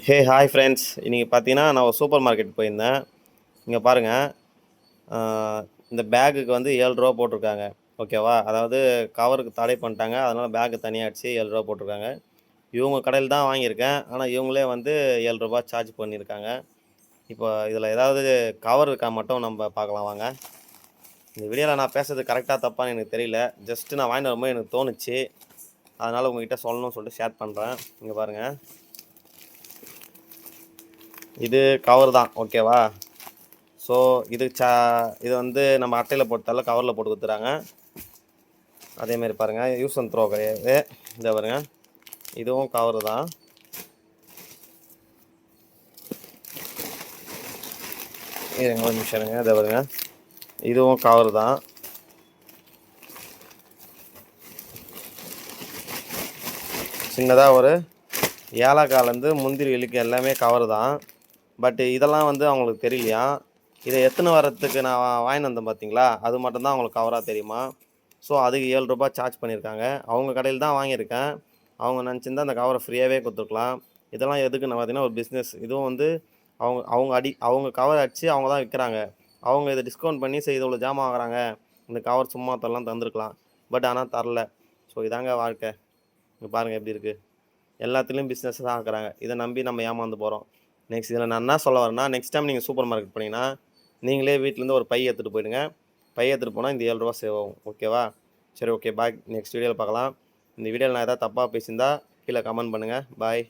Hi friends. இன்றைக்கி பார்த்தீங்கன்னா நான் ஒரு சூப்பர் மார்க்கெட் போயிருந்தேன். இங்கே பாருங்கள், இந்த பேக்குக்கு வந்து ரூ. 7 போட்டிருக்காங்க. ஓகேவா? அதாவது கவருக்கு தடை பண்ணிட்டாங்க. அதனால் பேக்கு தனியாக அடிச்சு ரூ. 7 போட்டிருக்காங்க. இவங்க கடையில் தான் வாங்கியிருக்கேன். ஆனால் இவங்களே வந்து ரூ. 7 சார்ஜ் பண்ணியிருக்காங்க. இப்போ இதில் ஏதாவது கவர் இருக்கா மட்டும் நம்ம பார்க்கலாம் வாங்க. இந்த வீடியோவில் நான் பேசுறது கரெக்டாக தப்பான்னு எனக்கு தெரியல. ஜஸ்ட்டு நான் வாங்கிட்டு வரும்போது எனக்கு தோணுச்சு. அதனால் உங்கள்கிட்ட சொல்லணும்னு சொல்லிட்டு ஷேர் பண்ணுறேன். இங்கே பாருங்கள், இது கவர் தான். ஓகேவா? ஸோ இது வந்து நம்ம அட்டையில் போட்டால கவரில் போட்டு கொடுத்துறாங்க. அதேமாரி பாருங்கள், யூஸ் அண்ட் த்ரோ கிடையாது. இதை பாருங்கள், இதுவும் கவரு தான். இருங்க ஒரு நிமிஷம் இருங்க. இதை பாருங்கள், இதுவும் கவரு தான். சின்னதாக ஒரு ஏலக்காலேருந்து முந்திரி இழுக்கு எல்லாமே கவரு தான். பட் இதெல்லாம் வந்து அவங்களுக்கு தெரியலையா. இதை எத்தனை வரத்துக்கு நான் வாங்கிட்டு வந்தேன் பார்த்தீங்களா, அது மட்டும்தான் அவங்களுக்கு கவராக தெரியுமா. ஸோ அதுக்கு ரூ. 7 சார்ஜ் பண்ணியிருக்காங்க. அவங்க கடையில் தான் வாங்கியிருக்கேன். அவங்க நினச்சிருந்தா அந்த கவரை ஃப்ரீயாகவே கொடுத்துருக்கலாம். இதெல்லாம் எதுக்குன்னு பார்த்தீங்கன்னா ஒரு பிஸ்னஸ். இதுவும் வந்து அவங்க கவர் அடித்து அவங்க தான் விற்கிறாங்க. அவங்க இதை டிஸ்கவுண்ட் பண்ணி சரி இவ்வளோ ஜாமான் வாங்குறாங்க, இந்த கவர் சும்மா தரலாம் தந்துருக்கலாம். பட் ஆனால் தரல. ஸோ இதாங்க வாழ்க்கை. இங்கே பாருங்கள் எப்படி இருக்குது. எல்லாத்துலேயும் பிஸ்னஸ் தான் ஆக்குறாங்க. இதை நம்பி நம்ம ஏமாந்து போகிறோம். நெக்ஸ்ட் இதில் நான் என்ன சொல்ல வரேன்னா, நெக்ஸ்ட் டைம் நீங்கள் சூப்பர் மார்க்கெட் போனீங்கன்னா நீங்களே வீட்டிலேருந்து ஒரு பை எடுத்துகிட்டு போயிடுங்க. பை எடுத்துகிட்டு போனால் இந்த ரூ. 7 சேவ் ஆகும். ஓகேவா? சரி, ஓகே, பாய். நெக்ஸ்ட் வீடியோவில் பார்க்கலாம். இந்த வீடியோவில் நான் எதாவது தப்பாக பேசியிருந்தா கீழே கமெண்ட் பண்ணுங்கள். பாய்.